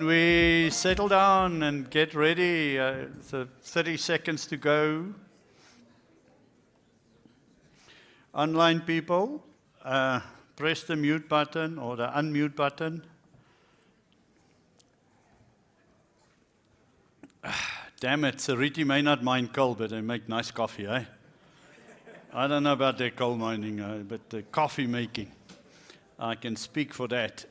we settle down and get ready? So 30 seconds to go. Online people, press the mute button or the unmute button. Damn it, Sariti may not mine coal, but they make nice coffee, eh? I don't know about their coal mining, but the coffee making, I can speak for that.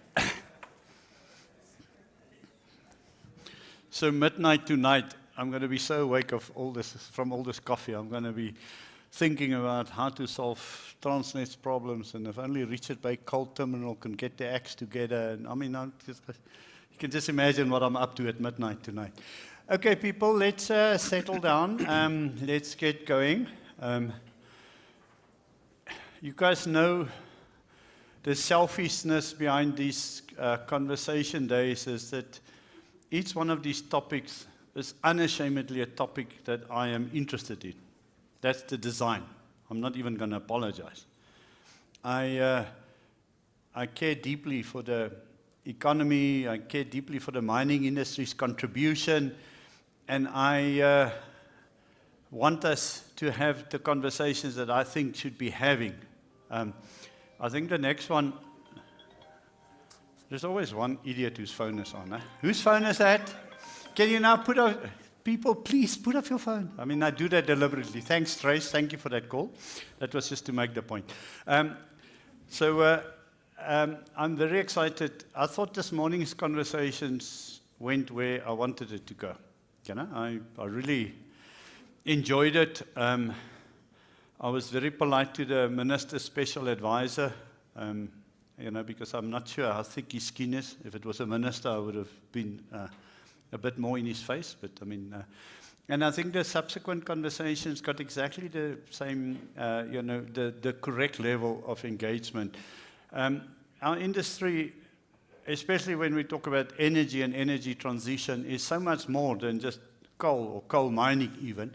So midnight tonight, I'm going to be so awake from all this coffee. I'm going to be thinking about how to solve Transnet's problems, and if only Richard Bay Coal Terminal can get their acts together. And I mean, you can just imagine what I'm up to at midnight tonight. Okay, people, let's settle down. Let's get going. You guys know the selfishness behind these conversation days is that each one of these topics is unashamedly a topic that I am interested in. That's the design. I'm not even going to apologize. I care deeply for the economy. I care deeply for the mining industry's contribution. And I want us to have the conversations that I think should be having. I think the next one, there's always one idiot whose phone is on. Whose phone is that? Can you now put up, people, please put up your phone. I mean, I do that deliberately. Thanks, Trace. Thank you for that call. That was just to make the point. I'm very excited. I thought this morning's conversations went where I wanted it to go. You know, I really enjoyed it. I was very polite to the minister's special advisor, you know, because I'm not sure how thick his skin is. If it was a minister, I would have been a bit more in his face. But I mean, and I think the subsequent conversations got exactly the same, you know, the correct level of engagement. Our industry, especially when we talk about energy and energy transition, is so much more than just coal or coal mining even.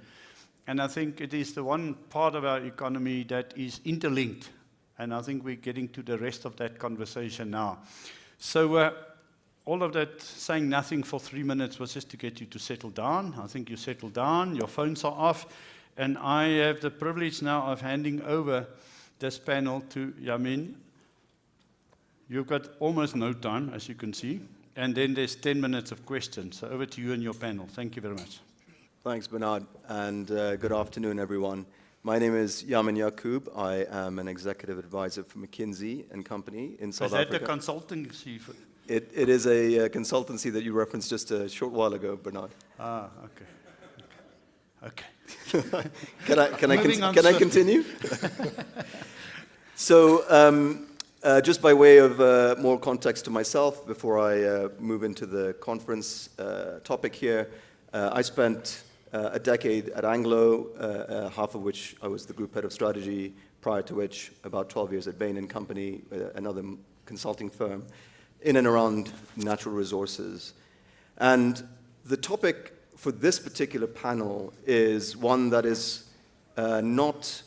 And I think it is the one part of our economy that is interlinked. And I think we're getting to the rest of that conversation now. So all of that saying nothing for 3 minutes was just to get you to settle down. I think you settled down, your phones are off. And I have the privilege now of handing over this panel to Yamin. You've got almost no time, as you can see. And then there's 10 minutes of questions. So over to you and your panel. Thank you very much. Thanks, Bernard, and good afternoon, everyone. My name is Yamin Yakoob. I am an executive advisor for McKinsey and Company in South Africa. Is that the consultancy? It is a consultancy that you referenced just a short while ago, Bernard. Ah, okay. Can I continue? So, just by way of more context to myself, before I move into the conference topic here, I spent a decade at Anglo, half of which I was the group head of strategy, prior to which about 12 years at Bain & Company, another consulting firm, in and around natural resources. And the topic for this particular panel is one that is not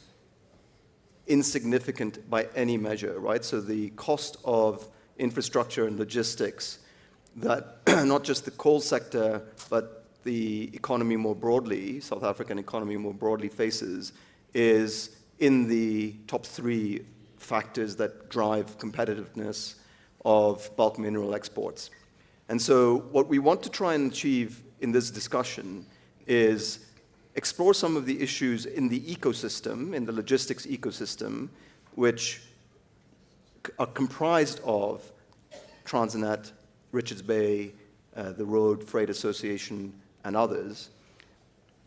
insignificant by any measure, right? So the cost of infrastructure and logistics that not just the coal sector, but the economy more broadly, South African economy more broadly faces, is in the top 3 factors that drive competitiveness of bulk mineral exports. And so what we want to try and achieve in this discussion is explore some of the issues in the ecosystem, in the logistics ecosystem, which are comprised of Transnet, Richards Bay, the Road Freight Association, and others.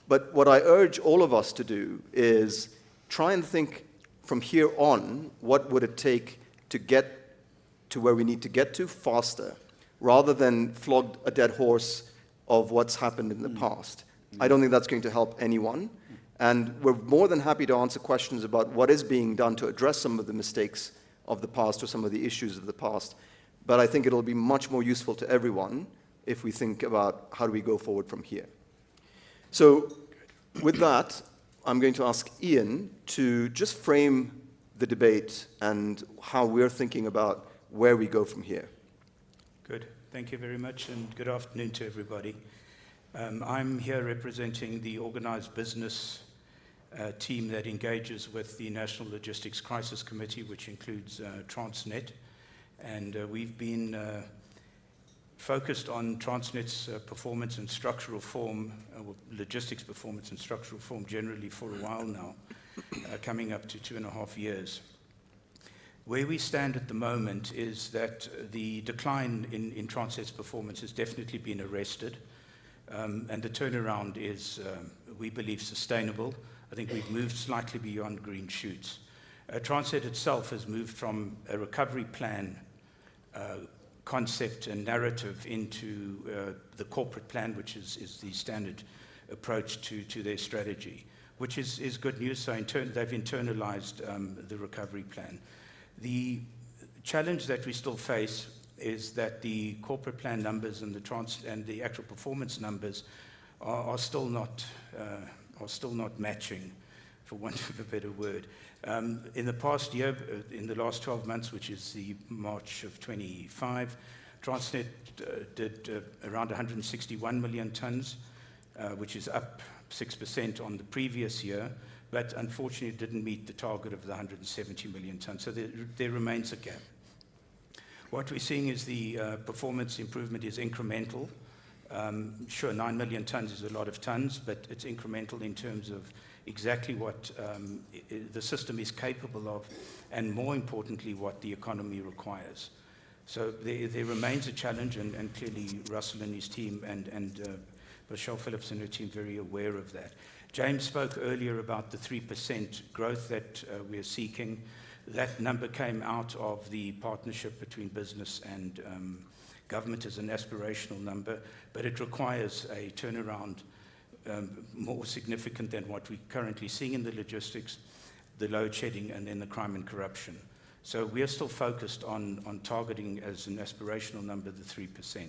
But what I urge all of us to do is try and think from here on, what would it take to get to where we need to get to faster, rather than flog a dead horse of what's happened in the past. I don't think that's going to help anyone. And we're more than happy to answer questions about what is being done to address some of the mistakes of the past or some of the issues of the past. But I think it'll be much more useful to everyone if we think about how do we go forward from here. So with that, I'm going to ask Ian to just frame the debate and how we're thinking about where we go from here. Good. Thank you very much, and good afternoon to everybody. I'm here representing the organised business team that engages with the National Logistics Crisis Committee, which includes Transnet. And we've been focused on Transnet's performance and structural reform, logistics performance and structural reform generally for a while now, coming up to 2.5 years. Where we stand at the moment is that the decline in Transnet's performance has definitely been arrested, and the turnaround is, we believe, sustainable. I think we've moved slightly beyond green shoots. Transnet itself has moved from a recovery plan concept and narrative into the corporate plan, which is the standard approach to their strategy, which is good news. So they've internalized the recovery plan. The challenge that we still face is that the corporate plan numbers and the actual performance numbers are still not matching, for want of a better word. In the past year, in the last 12 months, which is the March of 25, Transnet did around 161 million tons, which is up 6% on the previous year, but unfortunately didn't meet the target of the 170 million tons. So there remains a gap. What we're seeing is the performance improvement is incremental. Sure, 9 million tons is a lot of tons, but it's incremental in terms of exactly what the system is capable of, and more importantly, what the economy requires. So there remains a challenge, and clearly Russell and his team and Michelle Phillips and her team are very aware of that. James spoke earlier about the 3% growth that we're seeking. That number came out of the partnership between business and government as an aspirational number, but it requires a turnaround more significant than what we're currently seeing in the logistics, the load shedding, and then the crime and corruption. So we are still focused on targeting as an aspirational number the 3%.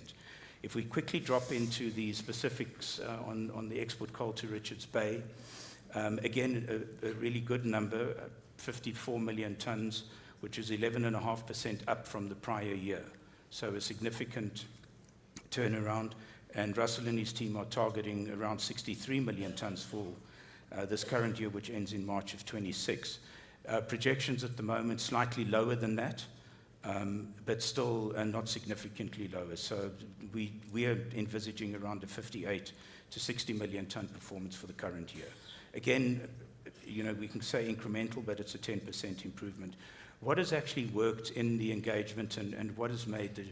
If we quickly drop into the specifics on the export coal to Richards Bay, again, a really good number, 54 million tons, which is 11.5% up from the prior year. So a significant turnaround, and Russell and his team are targeting around 63 million tons for this current year, which ends in March of 26. Projections at the moment slightly lower than that, but still not significantly lower. So we are envisaging around a 58 to 60 million ton performance for the current year. Again, we can say incremental, but it's a 10% improvement. What has actually worked in the engagement and what has made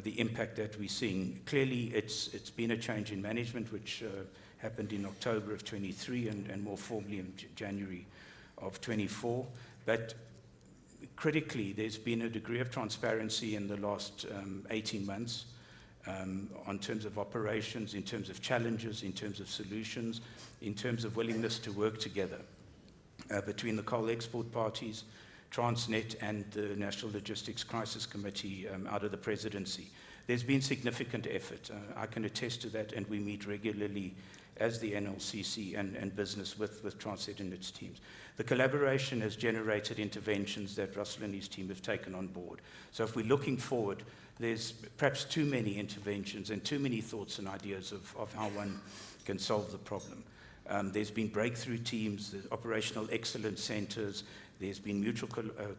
the impact that we're seeing? Clearly, it's been a change in management, which happened in October of 23 and more formally in January of 24. But critically, there's been a degree of transparency in the last 18 months on terms of operations, in terms of challenges, in terms of solutions, in terms of willingness to work together between the coal export parties, Transnet, and the National Logistics Crisis Committee out of the presidency. There's been significant effort. I can attest to that, and we meet regularly as the NLCC and business with Transnet and its teams. The collaboration has generated interventions that Russell and his team have taken on board. So if we're looking forward, there's perhaps too many interventions and too many thoughts and ideas of how one can solve the problem. There's been breakthrough teams, there's operational excellence centers, there's been mutual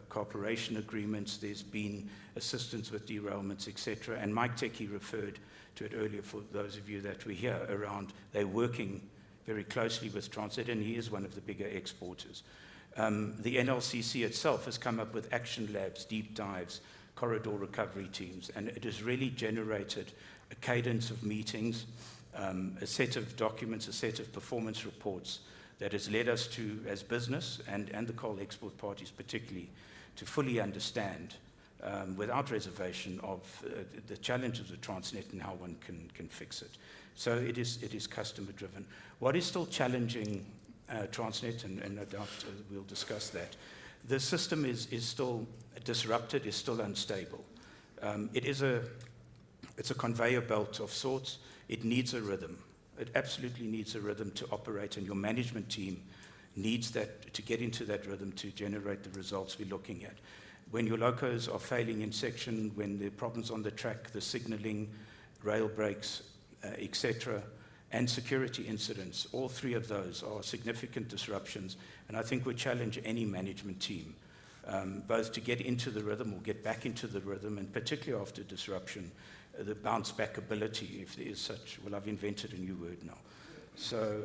cooperation agreements, there's been assistance with derailments, etc. And Mike Techie referred to it earlier for those of you that were here around, they're working very closely with Transnet, and he is one of the bigger exporters. The NLCC itself has come up with action labs, deep dives, corridor recovery teams, and it has really generated a cadence of meetings, a set of documents, a set of performance reports that has led us to, as business and the coal export parties particularly, to fully understand without reservation of the challenges of Transnet and how one can fix it. So it is customer driven. What is still challenging Transnet, and no doubt we'll discuss that, the system is still disrupted, is still unstable. It's a conveyor belt of sorts. It needs a rhythm. It absolutely needs a rhythm to operate, and your management team needs that to get into that rhythm to generate the results we're looking at. when your locos are failing in section, when there are problems on the track, the signaling, rail breaks, etc., and security incidents, all three of those are significant disruptions, and I think would challenge any management team, both to get into the rhythm or get back into the rhythm, and particularly after disruption, the bounce back ability, if there is such. Well, I've invented a new word now. So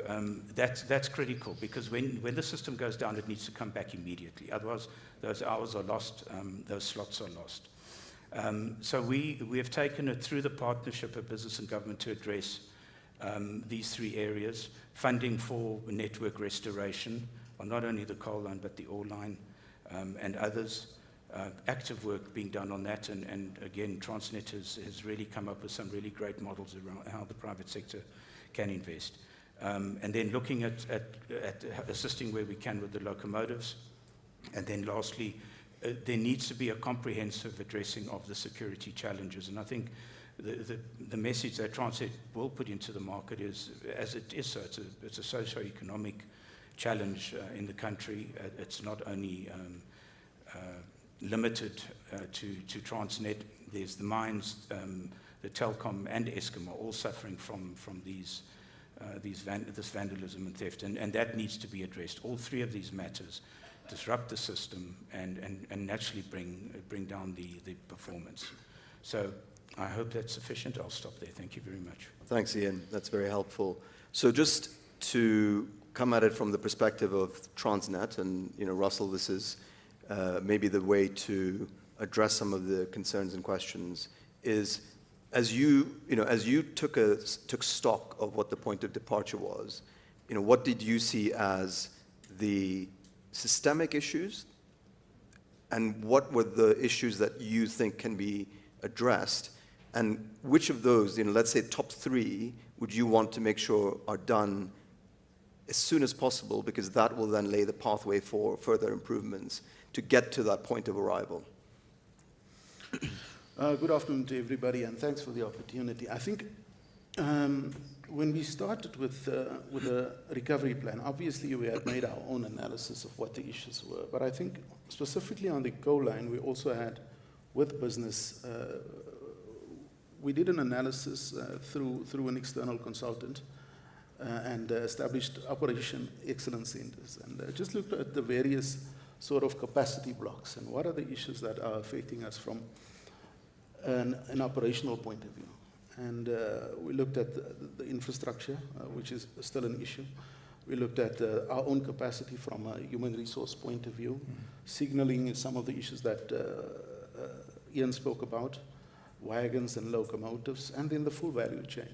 that's critical, because when the system goes down, it needs to come back immediately. Otherwise, those hours are lost, those slots are lost. So we have taken it through the partnership of business and government to address these three areas: funding for network restoration on not only the coal line but the ore line and others. Active work being done on that, and again, Transnet has really come up with some really great models around how the private sector can invest. And then looking at assisting where we can with the locomotives. And then lastly, there needs to be a comprehensive addressing of the security challenges. And I think the message that Transnet will put into the market is, as it is so, it's a socio-economic challenge in the country. It's not only limited to Transnet. There's the mines, the Telkom and Eskom are all suffering from this vandalism and theft, and that needs to be addressed. All three of these matters disrupt the system and naturally bring down the performance. So I hope that's sufficient. I'll stop there. Thank you very much. Thanks, Ian. That's very helpful. So just to come at it from the perspective of Transnet, and Russell, this is maybe the way to address some of the concerns and questions, is as you took stock of what the point of departure was, what did you see as the systemic issues, and what were the issues that you think can be addressed, and which of those, let's say top three, would you want to make sure are done as soon as possible, because that will then lay the pathway for further improvements to get to that point of arrival? Good afternoon to everybody, and thanks for the opportunity. I think when we started with the recovery plan, obviously we had made our own analysis of what the issues were. But I think specifically on the coal line, we also had, with business, we did an analysis through an external consultant and established operation excellence centers, and just looked at the various sort of capacity blocks and what are the issues that are affecting us from an operational point of view. And we looked at the infrastructure, which is still an issue. We looked at our own capacity from a human resource point of view. Signaling is some of the issues that Ian spoke about, wagons and locomotives, and then the full value chain.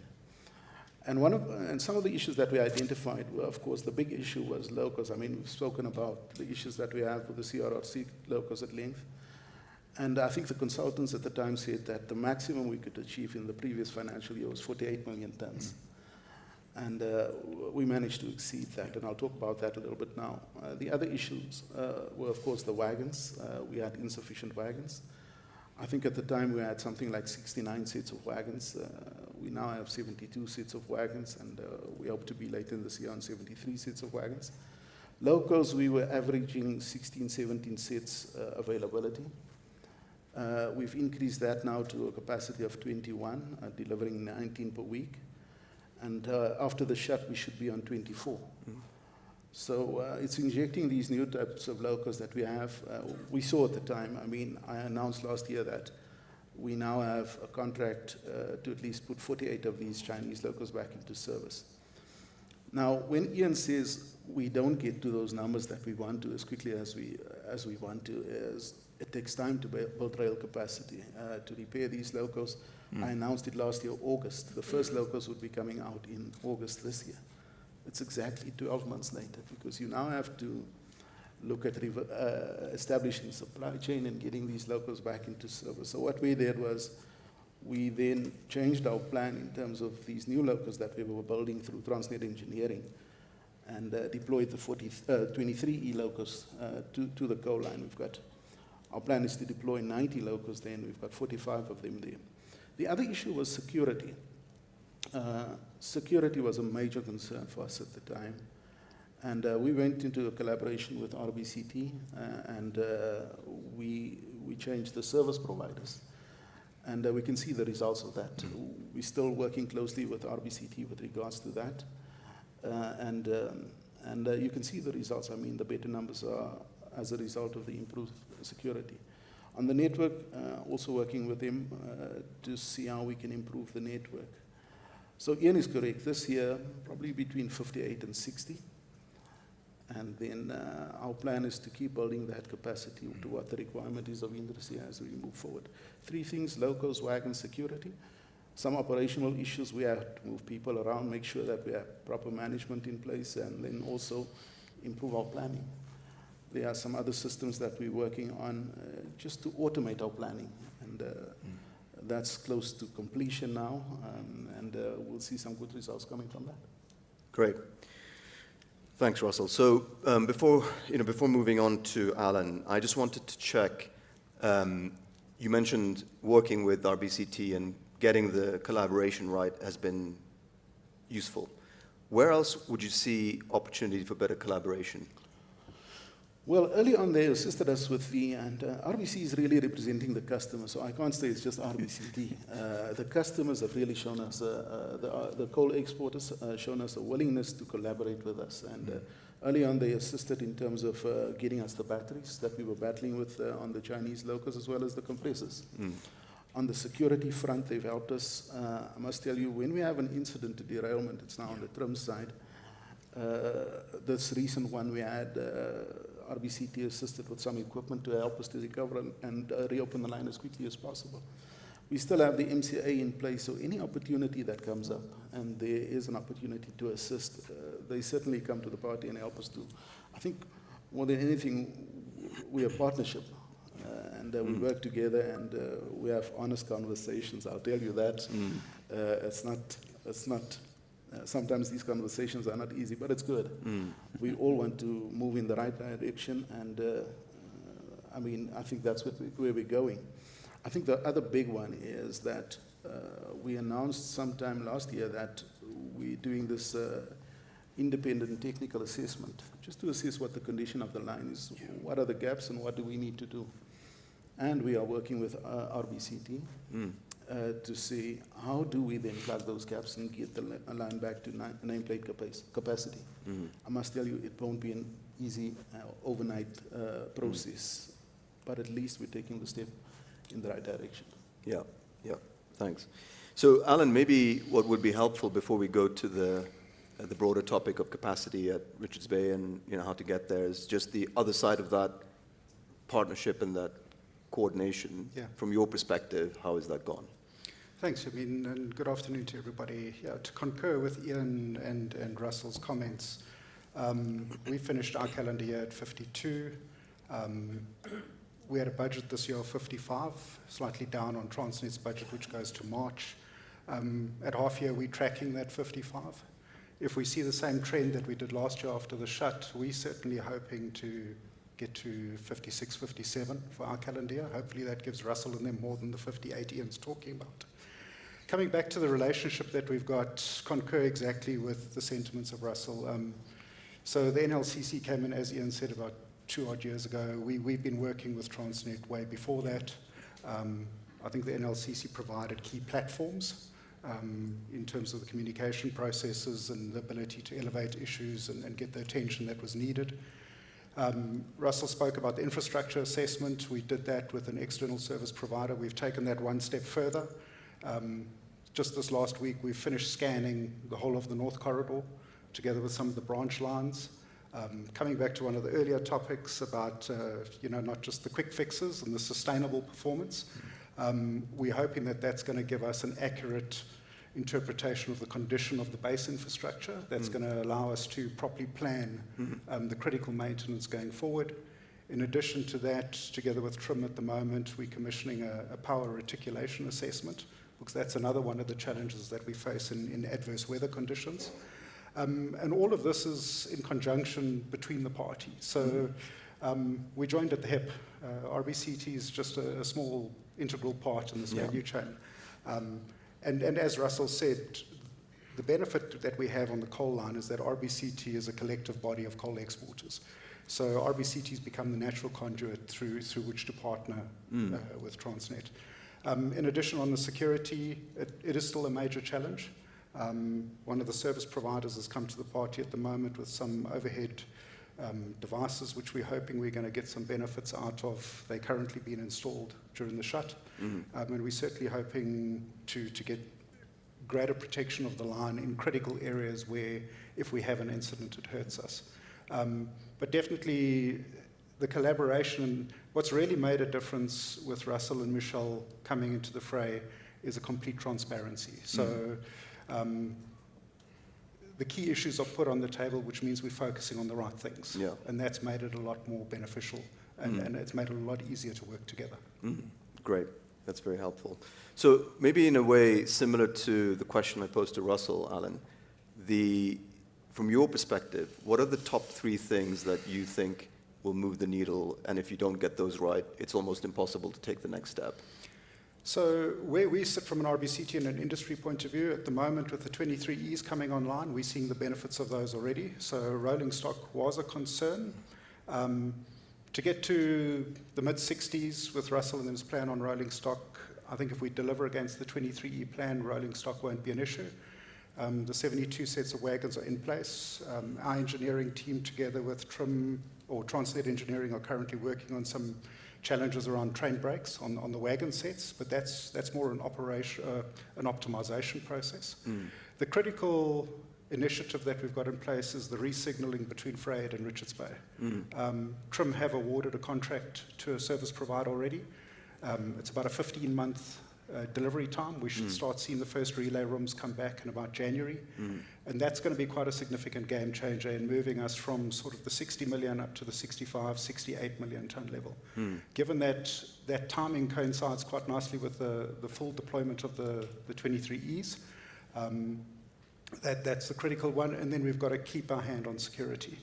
And some of the issues that we identified were, of course, the big issue was Locos. I mean, we've spoken about the issues that we have with the CRRC Locos at length. And I think the consultants at the time said that the maximum we could achieve in the previous financial year was 48 million tons. And we managed to exceed that, and I'll talk about that a little bit now. The other issues were, of course, the wagons. We had insufficient wagons. I think at the time we had something like 69 sets of wagons. We now have 72 sets of wagons, and we hope to be later in this year on 73 sets of wagons. Locos, we were averaging 16, 17 sets availability. We've increased that now to a capacity of 21, delivering 19 per week. And after the shut, we should be on 24. Mm-hmm. So it's injecting these new types of locos that we have. We saw at the time, I mean, I announced last year that we now have a contract to at least put 48 of these Chinese locos back into service. Now, when Ian says we don't get to those numbers that we want to as quickly as we want to, it takes time to build rail capacity to repair these locos. I announced it last year, August. The first locos would be coming out in August this year. It's exactly 12 months later, because you now have to look at establishing supply chain and getting these locos back into service. So what we did was we then changed our plan in terms of these new locos that we were building through Transnet Engineering, and deployed the 23 e-locos to the coal line. Our plan is to deploy 90 locos then. We've got 45 of them there. The other issue was security. Security was a major concern for us at the time. And we went into a collaboration with RBCT, and we changed the service providers. And we can see the results of that. We're still working closely with RBCT with regards to that. And you can see the results. I mean, the better numbers are as a result of the improved security. On the network, also working with them to see how we can improve the network. So Ian is correct. This year, probably between 58 and 60. And then our plan is to keep building that capacity to what the requirement is of industry as we move forward. 3 things: Locos, Wagons, security. Some operational issues, we have to move people around, make sure that we have proper management in place, and then also improve our planning. There are some other systems that we're working on just to automate our planning. And that's close to completion now, and we'll see some good results coming from that. Great. Thanks, Russell. So before moving on to Alan, I just wanted to check. You mentioned working with RBCT and getting the collaboration right has been useful. Where else would you see opportunity for better collaboration? Well, early on they assisted us with and RBC is really representing the customer, so I can't say it's just RBCT. The customers have really shown us, the coal exporters shown us a willingness to collaborate with us. And early on they assisted in terms of getting us the batteries that we were battling with on the Chinese Locos, as well as the compressors. On the security front, they've helped us. I must tell you, when we have an incident, a derailment, it's now on the trim side. This recent one we had, RBCT assisted with some equipment to help us to recover and reopen the line as quickly as possible. We still have the MCA in place, so any opportunity that comes up, and there is an opportunity to assist, they certainly come to the party and help us to. I think more than anything, we're a partnership, and we work together, and we have honest conversations. I'll tell you that. It's not. Sometimes these conversations are not easy, but it's good. We all want to move in the right direction, and I mean, I think that's where we're going. I think the other big one is that we announced sometime last year that we're doing this independent technical assessment, just to assess what the condition of the line is, what are the gaps, and what do we need to do. And we are working with RBCT. To see how do we then plug those gaps and get the line back to nameplate capacity. I must tell you, it won't be an easy overnight process, but at least we're taking the step in the right direction. Yeah, thanks. So Alan, maybe what would be helpful before we go to the broader topic of capacity at Richards Bay and how to get there is just the other side of that partnership and that coordination. From your perspective, how has that gone? Thanks, Yamin, and good afternoon to everybody. To concur with Ian and Russell's comments, we finished our calendar year at 52. We had a budget this year of 55, slightly down on Transnet's budget, which goes to March. At half year, we're tracking that 55. If we see the same trend that we did last year after the shut, we're certainly hoping to get to 56, 57 for our calendar year. Hopefully that gives Russell and them more than the 58 Ian's talking about. Coming back to the relationship that we've got, concur exactly with the sentiments of Russell. So the NLCC came in, as Ian said, about 2 odd years ago. We've been working with Transnet way before that. I think the NLCC provided key platforms in terms of the communication processes and the ability to elevate issues and get the attention that was needed. Russell spoke about the infrastructure assessment. We did that with an external service provider. We've taken that one step further. Just this last week, we finished scanning the whole of the North Corridor together with some of the branch lines. Coming back to one of the earlier topics about, not just the quick fixes and the sustainable performance, we're hoping that that's going to give us an accurate interpretation of the condition of the base infrastructure that's going to allow us to properly plan the critical maintenance going forward. In addition to that, together with TRIM at the moment, we're commissioning a power reticulation assessment, because that's another one of the challenges that we face in adverse weather conditions. And all of this is in conjunction between the parties. So we joined at the hip. RBCT is just a small integral part in this value chain. And as Russell said, the benefit that we have on the coal line is that RBCT is a collective body of coal exporters. So RBCT has become the natural conduit through which to partner with Transnet. In addition, on the security, it is still a major challenge. One of the service providers has come to the party at the moment with some overhead devices, which we're hoping we're going to get some benefits out of. They're currently being installed during the shut. And we're certainly hoping to get greater protection of the line in critical areas where, if we have an incident, it hurts us. But definitely the collaboration, what's really made a difference with Russell and Michelle coming into the fray is a complete transparency. So the key issues are put on the table, which means we're focusing on the right things. Yeah. And that's made it a lot more beneficial, and it's made it a lot easier to work together. Great. That's very helpful. So maybe in a way similar to the question I posed to Russell, Alan, from your perspective, what are the top 3 things that you think will move the needle, and if you don't get those right, it's almost impossible to take the next step? So where we sit from an RBCT and an industry point of view, at the moment with the 23Es coming online, we're seeing the benefits of those already. So rolling stock was a concern. To get to the mid-60s with Russell and his plan on rolling stock, I think if we deliver against the 23E plan, rolling stock won't be an issue. The 72 sets of wagons are in place. Our engineering team, together with Transnet Engineering, are currently working on some challenges around train brakes on the wagon sets, but that's more an optimization process. The critical initiative that we've got in place is the re-signalling between Freyhead and Richards Bay. Trim have awarded a contract to a service provider already. It's about a 15-month delivery time. We should start seeing the first relay rooms come back in about January. And that's going to be quite a significant game changer in moving us from sort of the 60 million up to the 65, 68 million ton level. Given that that timing coincides quite nicely with the full deployment of the 23Es, that's the critical one. And then we've got to keep our hand on security.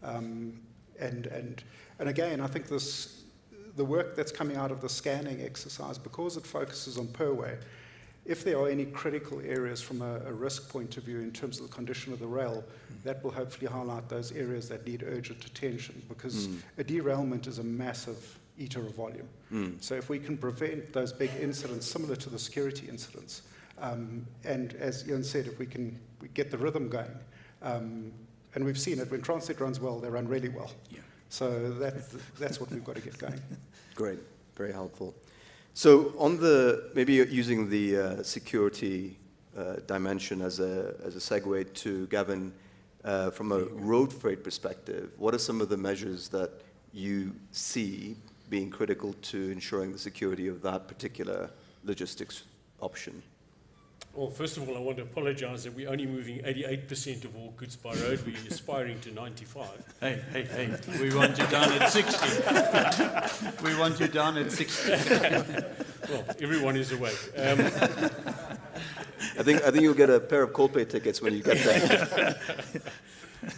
And again, I think the work that's coming out of the scanning exercise, because it focuses on per way, if there are any critical areas from a risk point of view in terms of the condition of the rail, that will hopefully highlight those areas that need urgent attention, because a derailment is a massive eater of volume. So if we can prevent those big incidents similar to the security incidents, and as Ian said, if we get the rhythm going, and we've seen it, when Transnet runs well, they run really well. So that's what we've got to get going. Great, very helpful. So maybe using the security dimension as a segue to Gavin, from a road freight perspective, what are some of the measures that you see being critical to ensuring the security of that particular logistics option? Well, first of all, I want to apologize that we're only moving 88% of all goods by road. We're aspiring to 95. Hey, we want you down at 60. We want you down at 60. Well, everyone is awake. I think you'll get a pair of Coldplay tickets when you get there.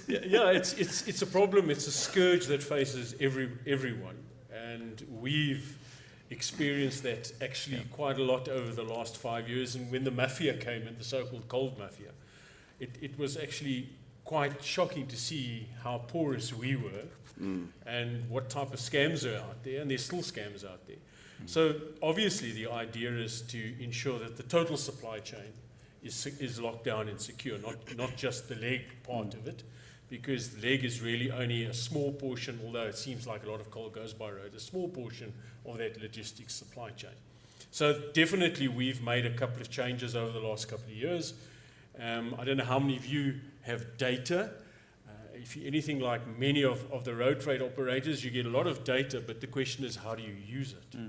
Yeah, it's a problem. It's a scourge that faces everyone, and we've experienced that actually quite a lot over the last 5 years. And when the mafia came in, the so-called cold mafia, it was actually quite shocking to see how porous we were and what type of scams are out there, and there's still scams out there. So obviously the idea is to ensure that the total supply chain is locked down and secure, not just the leg part of it, because the leg is really only a small portion, although it seems like a lot of coal goes by road, a small portion of that logistics supply chain. So definitely we've made a couple of changes over the last couple of years. I don't know how many of you have data. If you're anything like many of the road freight operators, you get a lot of data, but the question is, how do you use it?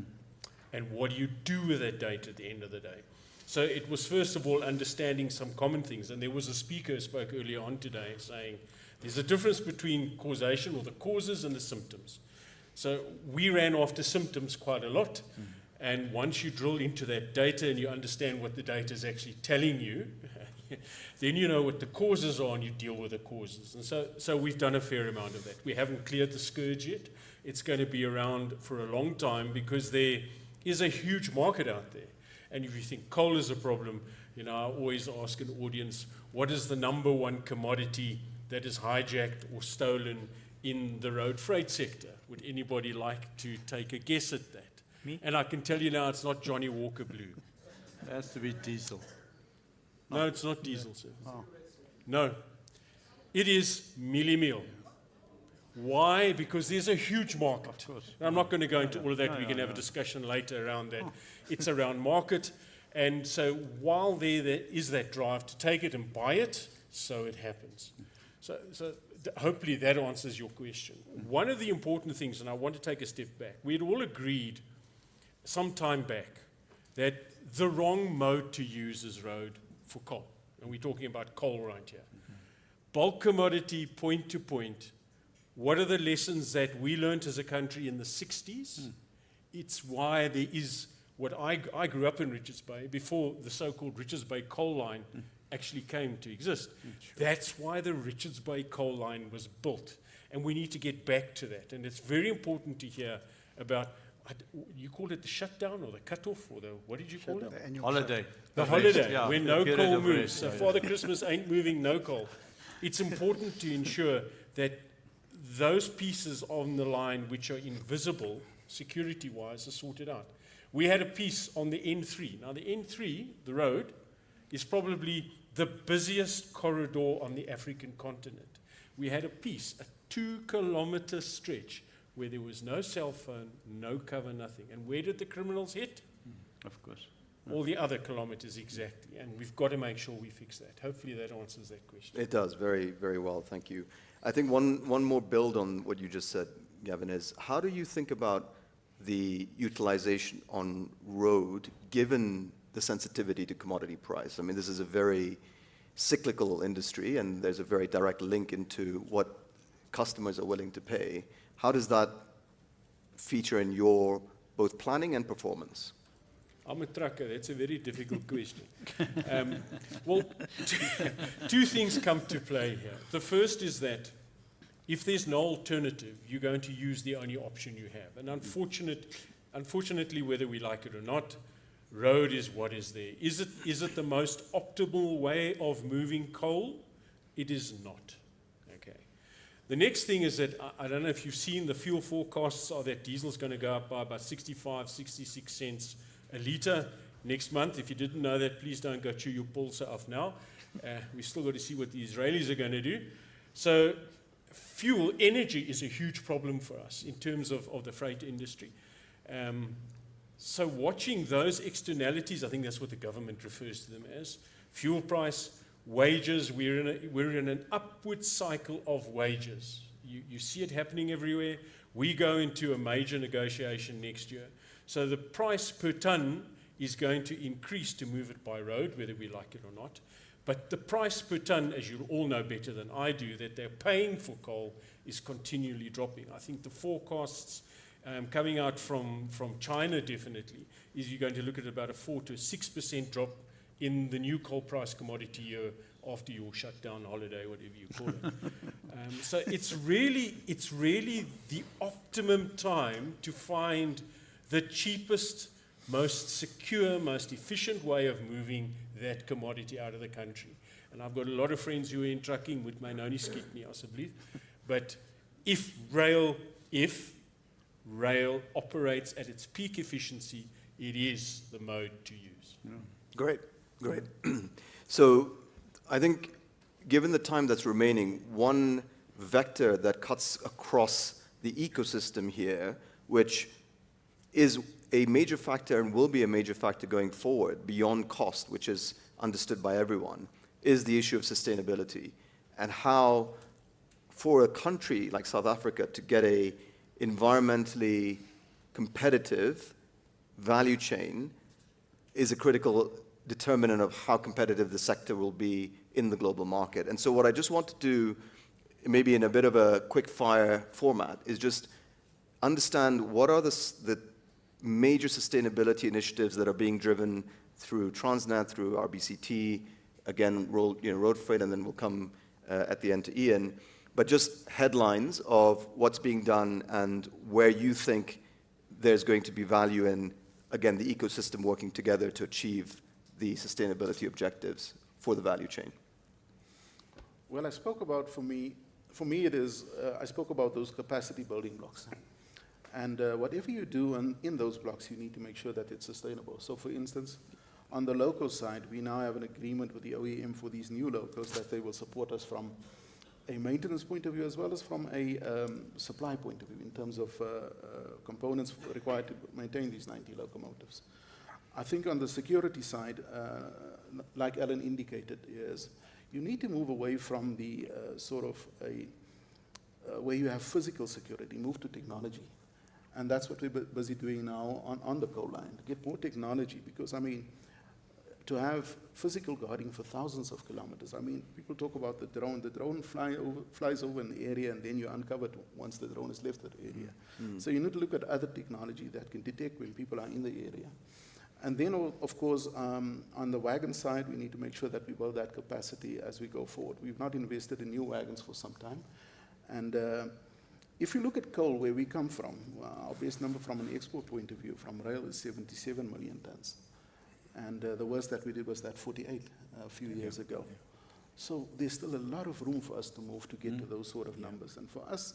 And what do you do with that data at the end of the day? So it was, first of all, understanding some common things. And there was a speaker who spoke earlier on today saying there's a difference between causation, or the causes, and the symptoms. So we ran after symptoms quite a lot. And once you drill into that data and you understand what the data is actually telling you, then you know what the causes are and you deal with the causes. And so we've done a fair amount of that. We haven't cleared the scourge yet. It's going to be around for a long time because there is a huge market out there. And if you think coal is a problem, I always ask an audience, what is the number one commodity that is hijacked or stolen in the road freight sector? Would anybody like to take a guess at that? Me? And I can tell you now, it's not Johnny Walker Blue. It has to be diesel. No, it's not diesel, sir. Oh. No. It is mealie meal. Why? Because there's a huge market. Of course. And I'm not going to go into all of that. No, We can no, have a no. discussion later around that. It's around market. And so while there is that drive to take it and buy it, so it happens. So hopefully that answers your question. One of the important things, and I want to take a step back, we had all agreed some time back that the wrong mode to use is road for coal. And we're talking about coal right here. Bulk commodity, point to point. What are the lessons that we learned as a country in the 60s? It's why there is what I grew up in Richards Bay before the so-called Richards Bay coal line actually came to exist. That's why the Richards Bay coal line was built. And we need to get back to that. And it's very important to hear about, you called it the shutdown or the cutoff or the, what did you call it? The annual Holiday. The holiday, Yeah, when the no period coal of moves. rest, So yeah. Father Christmas ain't moving no coal. It's important to ensure that those pieces on the line which are invisible, security-wise, are sorted out. We had a piece on the N3. Now, the N3, the road, is probably the busiest corridor on the African continent. We had a piece, a 2-kilometer stretch, where there was no cell phone, no cover, nothing. And where did the criminals hit? Of course. All the other kilometers exactly. And we've got to make sure we fix that. Hopefully that answers that question. It does, very, very well, thank you. I think one more build on what you just said, Gavin, is how do you think about the utilization on road, given the sensitivity to commodity price? I mean, this is a very cyclical industry, and there's a very direct link into what customers are willing to pay. How does that feature in your both planning and performance? I'm a trucker. That's a very difficult question. Well, two things come to play here. The first is that if there's no alternative, you're going to use the only option you have. And unfortunately, whether we like it or not, road is what is there. Is it the most optimal way of moving coal? It is not. Okay. The next thing is that I don't know if you've seen the fuel forecasts are that diesel's going to go up by about 65, 66 cents a litre next month. If you didn't know that, please don't go chew your pulse off now. We've still got to see what the Israelis are going to do. So fuel, energy is a huge problem for us in terms of the freight industry. So watching those externalities, I think that's what the government refers to them as, fuel price, wages, we're in an upward cycle of wages. You see it happening everywhere. We go into a major negotiation next year. So the price per ton is going to increase to move it by road, whether we like it or not. But the price per ton, as you all know better than I do, that they're paying for coal is continually dropping. I think the forecasts coming out from China definitely is you're going to look at about a 4 to 6% drop in the new coal price commodity year after your shutdown holiday, whatever you call it. So it's really the optimum time to find the cheapest, most secure, most efficient way of moving that commodity out of the country. And I've got a lot of friends who are in trucking with my noni skitney, asseblief. But if rail operates at its peak efficiency, it is the mode to use. Yeah. Great. So I think given the time that's remaining, one vector that cuts across the ecosystem here, which is a major factor and will be a major factor going forward beyond cost, which is understood by everyone, is the issue of sustainability and how for a country like South Africa to get a environmentally competitive value chain is a critical determinant of how competitive the sector will be in the global market. And so what I just want to do, maybe in a bit of a quick fire format, is just understand what are the major sustainability initiatives that are being driven through Transnet, through RBCT, again, road freight, and then we'll come at the end to Ian. But just headlines of what's being done and where you think there's going to be value in, again, the ecosystem working together to achieve the sustainability objectives for the value chain? Well, I spoke about, for me it is, I spoke about those capacity building blocks. And whatever you do in those blocks, you need to make sure that it's sustainable. So for instance, on the Locos side, we now have an agreement with the OEM for these new Locos that they will support us from a maintenance point of view as well as from a supply point of view in terms of components required to maintain these 90 locomotives. I think on the security side, like Alan indicated, is you need to move away from the sort of where you have physical security, move to technology. And that's what we're busy doing now on the coal line, to get more technology, because, I mean, to have physical guarding for thousands of kilometers. I mean, people talk about the drone. The drone flies over an area and then you're uncovered once the drone has left that area. So you need to look at other technology that can detect when people are in the area. And then, of course, on the wagon side, we need to make sure that we build that capacity as we go forward. We've not invested in new wagons for some time. And if you look at coal, where we come from, our base number from an export point of view from rail is 77 million tons. And the worst that we did was that 48 a few years ago. So there's still a lot of room for us to move to get to those sort of numbers. And for us,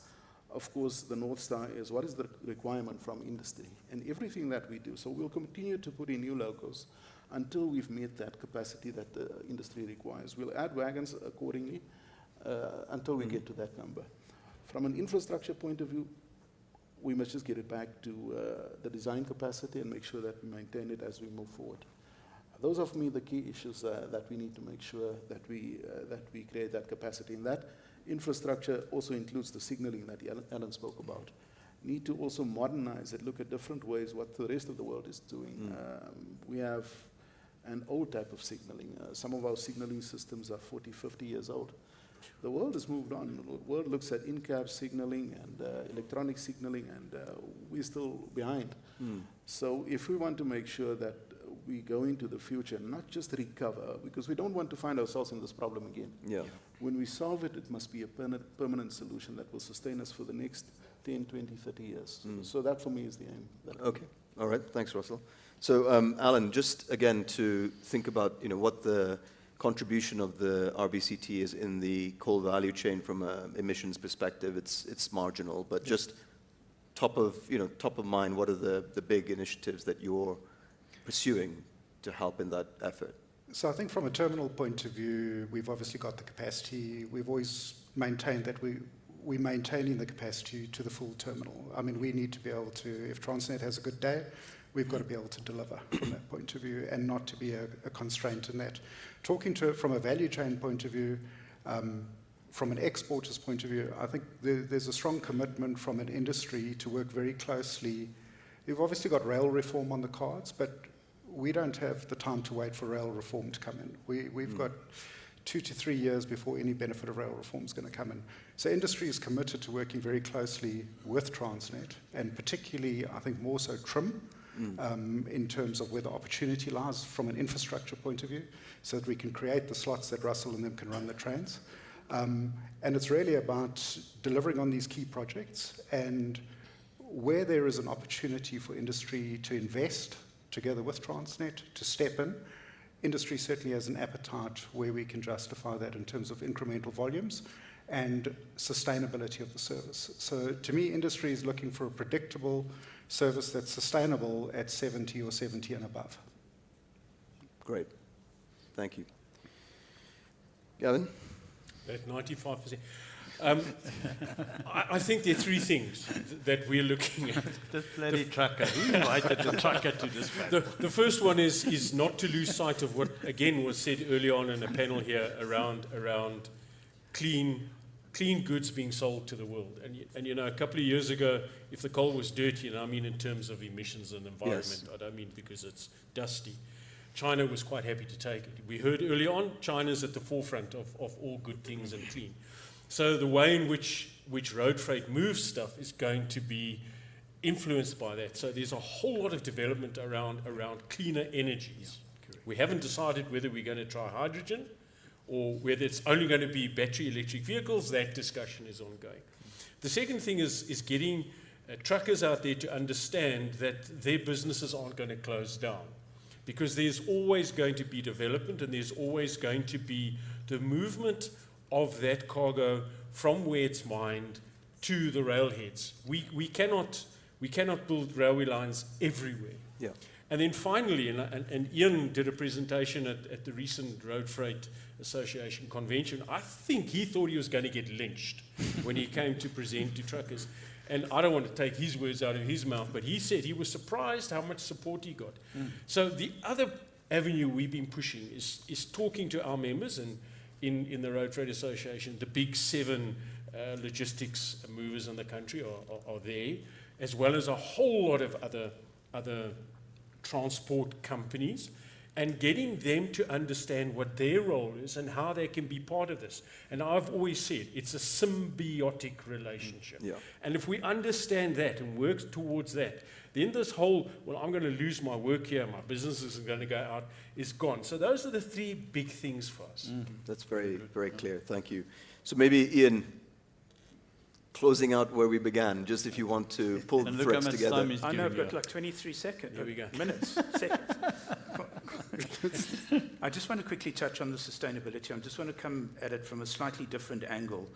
of course, the North Star is what is the requirement from industry and everything that we do. So we'll continue to put in new locos until we've met that capacity that the industry requires. We'll add wagons accordingly until we get to that number. From an infrastructure point of view, we must just get it back to the design capacity and make sure that we maintain it as we move forward. Those are, for me, the key issues that we need to make sure that we create that capacity. And that infrastructure also includes the signaling that Alan spoke about. Need to also modernize it, look at different ways what the rest of the world is doing. We have an old type of signaling. Some of our signaling systems are 40, 50 years old. The world has moved on. The world looks at in-cab signaling and electronic signaling, and we're still behind. So if we want to make sure that we go into the future, not just recover, because we don't want to find ourselves in this problem again. When we solve it, it must be a permanent solution that will sustain us for the next 10, 20, 30 years. So that, for me, is the aim. Okay. All right. Thanks, Russell. So, Alan, just again to think about, what the contribution of the RBCT is in the coal value chain from an emissions perspective. It's marginal, but just top of mind, what are the big initiatives that you're pursuing to help in that effort? So I think from a terminal point of view, we've obviously got the capacity. We've always maintained that we're maintaining the capacity to the full terminal. I mean, we need to be able to, if Transnet has a good day, we've got to be able to deliver from that point of view and not to be a constraint in that. Talking to it from a value chain point of view, from an exporter's point of view, I think there's a strong commitment from an industry to work very closely. We've obviously got rail reform on the cards, but we don't have the time to wait for rail reform to come in. We've got 2 to 3 years before any benefit of rail reform is going to come in. So industry is committed to working very closely with Transnet, and particularly, I think, more so TRIM, in terms of where the opportunity lies from an infrastructure point of view, so that we can create the slots that Russell and them can run the trains. And it's really about delivering on these key projects, and where there is an opportunity for industry to invest together with Transnet, to step in, industry certainly has an appetite where we can justify that in terms of incremental volumes and sustainability of the service. So to me, industry is looking for a predictable service that's sustainable at 70 or 70 and above. Great. Thank you. Gavin? At 95%. I think there are three things that we're looking at. This bloody trucker. Who invited the trucker to this place? The first one is not to lose sight of what, again, was said early on in a panel here around clean goods being sold to the world. And a couple of years ago, if the coal was dirty, I mean in terms of emissions and environment, I don't mean because it's dusty, China was quite happy to take it. We heard early on, China's at the forefront of all good things and clean. So the way in which road freight moves stuff is going to be influenced by that. So there's a whole lot of development around cleaner energies. We haven't decided whether we're going to try hydrogen or whether it's only going to be battery electric vehicles. That discussion is ongoing. The second thing is getting truckers out there to understand that their businesses aren't going to close down. because there's always going to be development and there's always going to be the movement of that cargo from where it's mined to the railheads. We cannot build railway lines everywhere. Yeah. And then finally, and Ian did a presentation at the recent Road Freight Association convention. I think he thought he was going to get lynched when he came to present to truckers. And I don't want to take his words out of his mouth, but he said he was surprised how much support he got. So the other avenue we've been pushing is talking to our members, and in the Road Freight Association, the big 7 logistics movers in the country are there, as well as a whole lot of other transport companies, and getting them to understand what their role is and how they can be part of this. And I've always said it's a symbiotic relationship. Yeah. And if we understand that and work towards that, then this whole, well, I'm going to lose my work here, my business isn't going to go out, is gone. So those are the 3 big things for us. That's very, very clear. Thank you. So maybe, Ian, closing out where we began, just if you want to pull the And look how threads much together. time is I know I've giving got you. like 23 seconds. There we go. Minutes, seconds. I just want to quickly touch on the sustainability. I just want to come at it from a slightly different angle.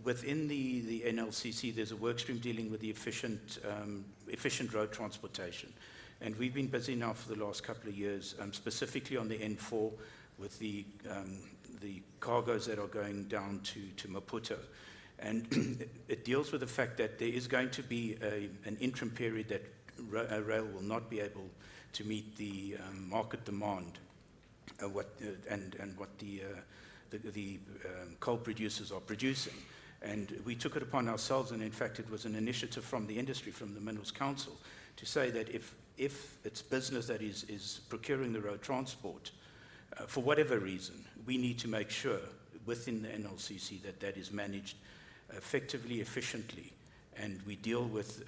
Within the NLCC, there's a work stream dealing with the efficient road transportation. And we've been busy now for the last couple of years, specifically on the N4 with the cargoes that are going down to Maputo. And it deals with the fact that there is going to be an interim period that rail will not be able to meet the market demand and what the coal producers are producing. And we took it upon ourselves, and in fact it was an initiative from the industry, from the Minerals Council, to say that if it's business that is procuring the road transport, for whatever reason, we need to make sure within the NLCC that is managed effectively, efficiently, and we deal with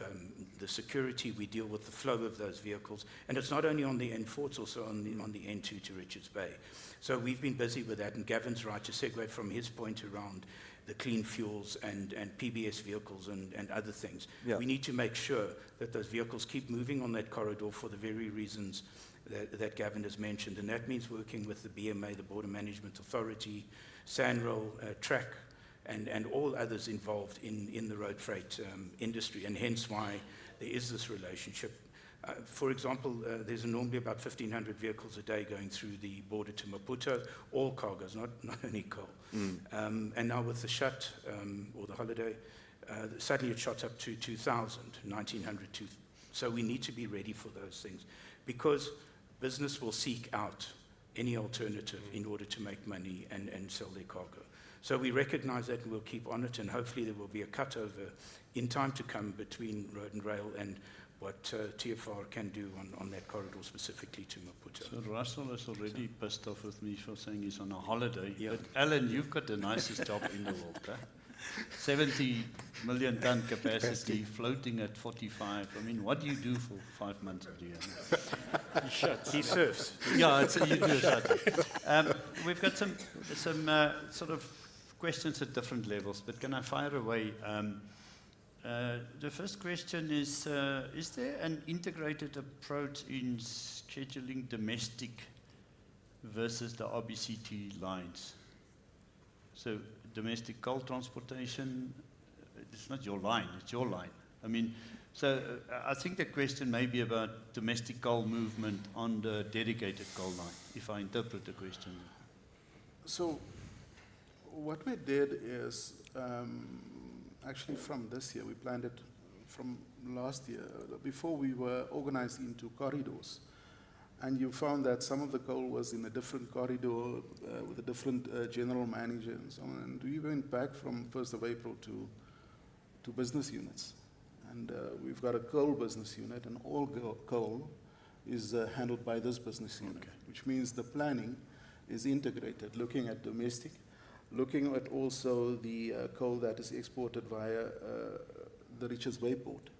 the security, we deal with the flow of those vehicles, and it's not only on the N4, it's also on the N2 to Richards Bay. So we've been busy with that, and Gavin's right to segue from his point around the clean fuels and PBS vehicles and other things. Yeah. We need to make sure that those vehicles keep moving on that corridor for the very reasons that Gavin has mentioned, and that means working with the BMA, the Border Management Authority, SANRAL, TRAC, and all others involved in the road freight industry, and hence why there is this relationship. For example, there's normally about 1,500 vehicles a day going through the border to Maputo, all cargoes, not only coal. And now with the shut, or the holiday, suddenly it shot up to 2,000, 1,900. So we need to be ready for those things, because business will seek out any alternative in order to make money and sell their cargo. So we recognize that, and we'll keep on it, and hopefully there will be a cutover in time to come between road and rail and what TFR can do on that corridor specifically to Maputo. So Russell is already pissed off with me for saying he's on a holiday. Yeah. But Alan, you've got the nicest job in the world. Eh? 70 million ton capacity, floating at 45. I mean, what do you do for 5 months of the year? He surfs. Yeah, you do a shut. We've got some sort of questions at different levels, but can I fire away? The first question is there an integrated approach in scheduling domestic versus the RBCT lines? So domestic coal transportation, it's not your line, it's your line. I mean, so I think the question may be about domestic coal movement on the dedicated coal line, if I interpret the question. So what we did is, actually from this year, we planned it from last year, before we were organized into corridors. And you found that some of the coal was in a different corridor with a different general manager and so on. And we went back from 1st of April to business units. And we've got a coal business unit, and all coal is handled by this business unit, which means the planning is integrated, looking at domestic, looking at also the coal that is exported via the Richards Bay port.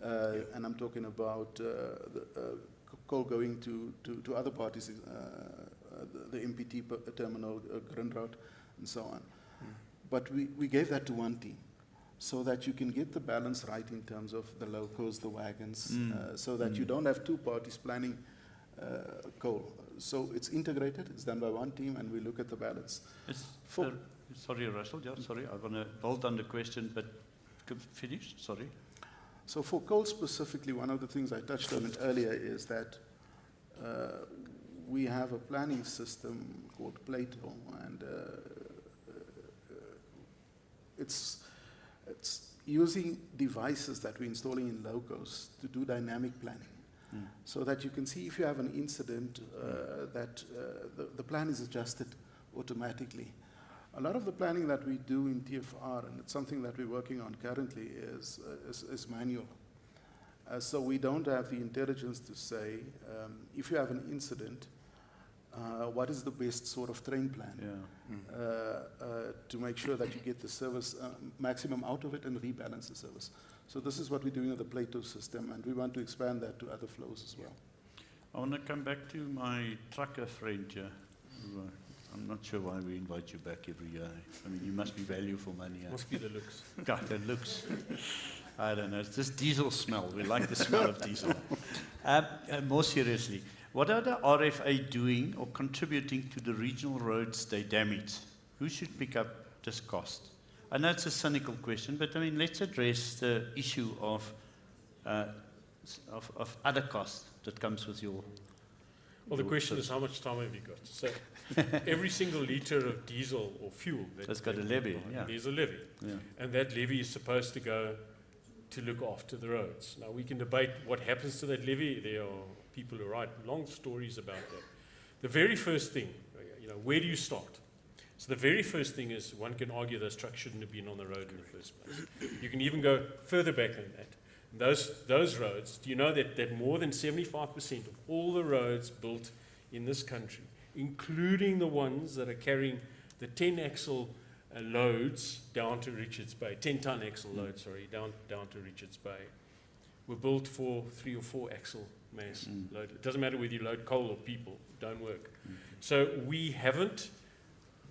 And I'm talking about the coal going to other parties, the MPT terminal, Grindrod, and so on. But we gave that to one team, so that you can get the balance right in terms of the Locos, the Wagons, so that you don't have two parties planning coal. So it's integrated, it's done by one team, and we look at the balance. Sorry, Russell, sorry, I want to build on the question, but finish, sorry. So for coal specifically, one of the things I touched on it earlier is that we have a planning system called Plato, and it's using devices that we're installing in Locos to do dynamic planning. So that you can see if you have an incident that the plan is adjusted automatically. A lot of the planning that we do in TFR, and it's something that we're working on currently, is manual. So we don't have the intelligence to say, if you have an incident, what is the best sort of train plan to make sure that you get the service maximum out of it and rebalance the service. So this is what we're doing with the Plato system, and we want to expand that to other flows as well. I want to come back to my trucker friend here. I'm not sure why we invite you back every year. I mean, you must be value for money. Must be the looks. God, the looks. I don't know. It's this diesel smell. We like the smell of diesel. More seriously, what are the RFA doing or contributing to the regional roads they damage? Who should pick up this cost? I know it's a cynical question, but I mean, let's address the issue of other costs that comes with your. Well, the question is, how much time have you got? So every single liter of diesel or fuel that's got a levy. There's a levy, and that levy is supposed to go to look after the roads. Now we can debate what happens to that levy. There are people who write long stories about that. The very first thing, where do you start? So the very first thing is, one can argue those trucks shouldn't have been on the road in the first place. You can even go further back than that. Those roads, do you know that more than 75% of all the roads built in this country, including the ones that are carrying the 10-axle loads down to Richards Bay, 10-ton axle loads, down to Richards Bay, were built for 3 or 4 axle mass load. It doesn't matter whether you load coal or people, don't work. So we haven't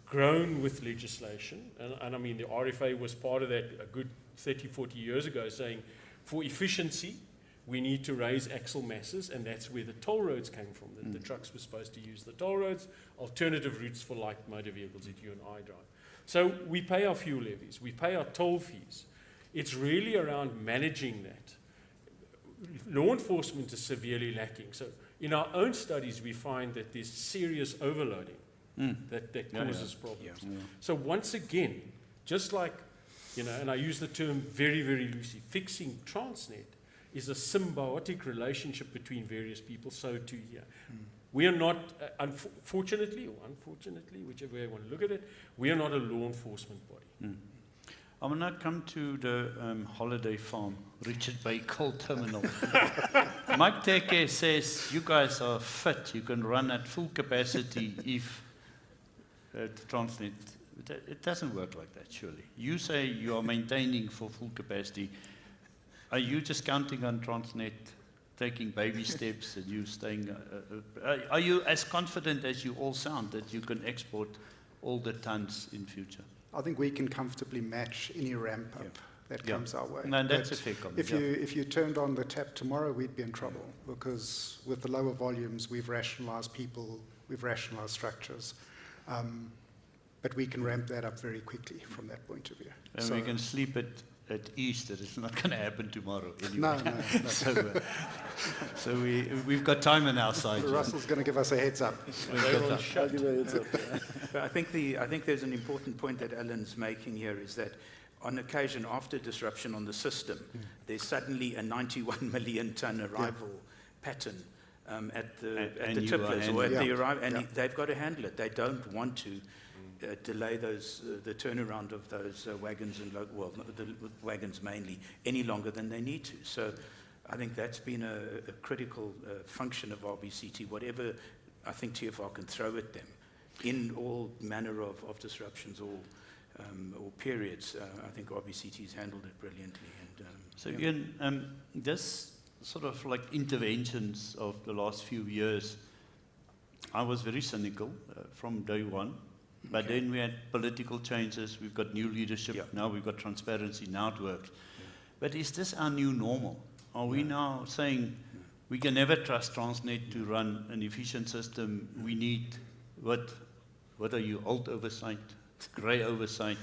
grown with legislation, and I mean the RFA was part of that a good 30, 40 years ago, saying for efficiency we need to raise axle masses, and that's where the toll roads came from, that the trucks were supposed to use the toll roads, alternative routes for light motor vehicles that you and I drive. So we pay our fuel levies, we pay our toll fees. It's really around managing that. Law enforcement is severely lacking. So in our own studies we find that there's serious overloading that causes problems. So once again, just like, and I use the term very, very loosely, fixing Transnet is a symbiotic relationship between various people, so too here. We are not, unfortunately, or unfortunately, whichever way you want to look at it, we are not a law enforcement body. I want to come to the holiday farm, Richard Bay Coal Terminal. Mike Teke says, you guys are fit, you can run at full capacity if Transnet. It doesn't work like that, surely. You say you are maintaining for full capacity. Are you just counting on Transnet taking baby steps and you staying? Are you as confident as you all sound that you can export all the tons in future? I think we can comfortably match any ramp up that comes our way. No, that's a fair comment. If you turned on the tap tomorrow, we'd be in trouble because with the lower volumes, we've rationalized people, we've rationalized structures. But we can ramp that up very quickly from that point of view. And we can sleep at ease that it's not going to happen tomorrow anyway. No. So we've got time on our side. Russell's going to give us a heads up. I'll give a heads up. But I think there's an important point that Alan's making here is that on occasion, after disruption on the system, there's suddenly a 91 million ton arrival pattern at the tipplers or at the arrival, and they've got to handle it. They don't want to delay the turnaround of those wagons and the wagons mainly any longer than they need to. So I think that's been a critical function of RBCT. Whatever I think TFR can throw at them in all manner of disruptions or periods, I think RBCT's handled it brilliantly. And so again, this sort of like interventions of the last few years, I was very cynical from day one. But then we had political changes, we've got new leadership, now we've got transparency, now it works. But is this our new normal? Are we now saying We can never trust Transnet to run an efficient system. We need, what are you, old oversight, grey oversight,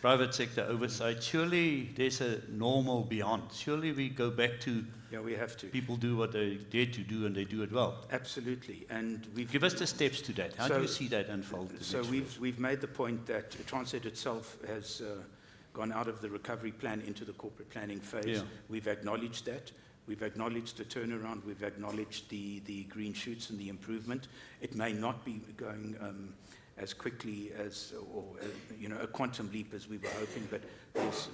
private sector oversight. Surely there's a normal beyond. Surely we go back to we have to. people do what they dare to do and they do it well. Absolutely. And Give us the steps to that. How do you see that unfold? So we've made the point that Transnet itself has gone out of the recovery plan into the corporate planning phase. Yeah. We've acknowledged that. We've acknowledged the turnaround. We've acknowledged the green shoots and the improvement. It may not be going as quickly as, or a quantum leap as we were hoping, but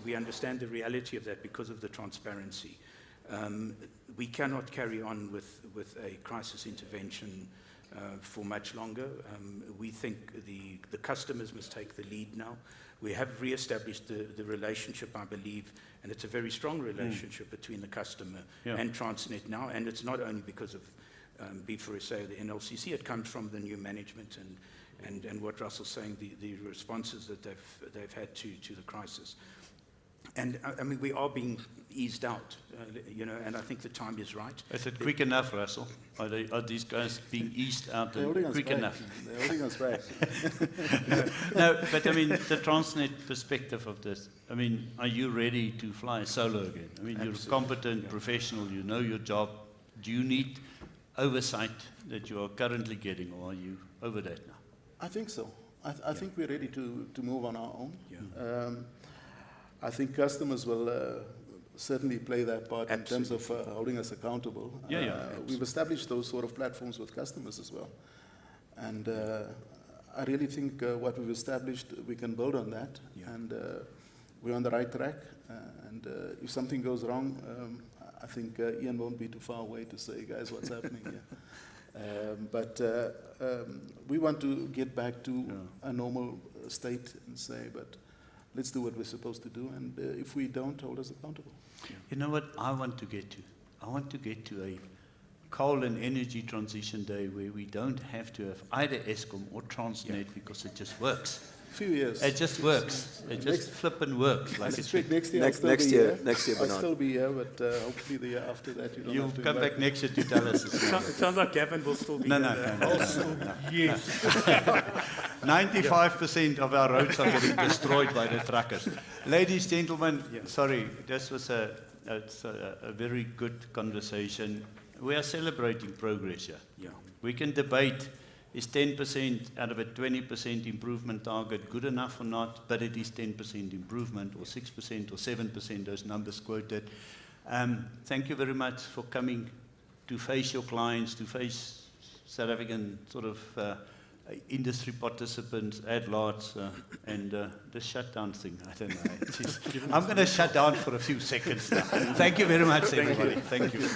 we understand the reality of that because of the transparency. We cannot carry on with a crisis intervention for much longer. We think the customers must take the lead now. We have reestablished the relationship, I believe, and it's a very strong relationship between the customer and Transnet now, and it's not only because of B4SA or the NLCC, it comes from the new management and what Russell's saying, the responses that they've had to the crisis. And I mean, we are being eased out, and I think the time is right. Is it quick enough, Russell? Are these guys being eased out quick enough? They're holding us back. No, but I mean, the Transnet perspective of this, I mean, are you ready to fly solo again? I mean, you're a competent professional, you know your job. Do you need oversight that you are currently getting, or are you over that now? I think so. I think we're ready to move on our own. Yeah. I think customers will certainly play that part Absolutely. in terms of holding us accountable. We've established those sort of platforms with customers as well. And I really think what we've established, we can build on that. Yeah. And we're on the right track. And if something goes wrong, I think Ian won't be too far away to say, guys, what's happening here. But we want to get back to a normal state and say, but let's do what we're supposed to do, and if we don't, hold us accountable. Yeah. You know what I want to get to? I want to get to a coal and energy transition day where we don't have to have either Eskom or Transnet because it just works. Few years. It just works. It just flippin' works. Like I it's suspect next year Next year, I'll Bernard. still be here, but hopefully the year after that you don't You'll have to come invite back me. next year to tell us. It's not. It sounds like Gavin will still be No, there. no. Yes. 95% of our roads are getting destroyed by the truckers. Ladies, gentlemen, Yeah. sorry, this was a very good conversation. We are celebrating progress here. Yeah. We can debate, is 10% out of a 20% improvement target good enough or not, but it is 10% improvement, or 6% or 7%, those numbers quoted. Thank you very much for coming to face your clients, to face South African sort of industry participants at large, and the shutdown thing, I don't know. I'm going to shut down for a few seconds now. Thank you very much, everybody. Thank you.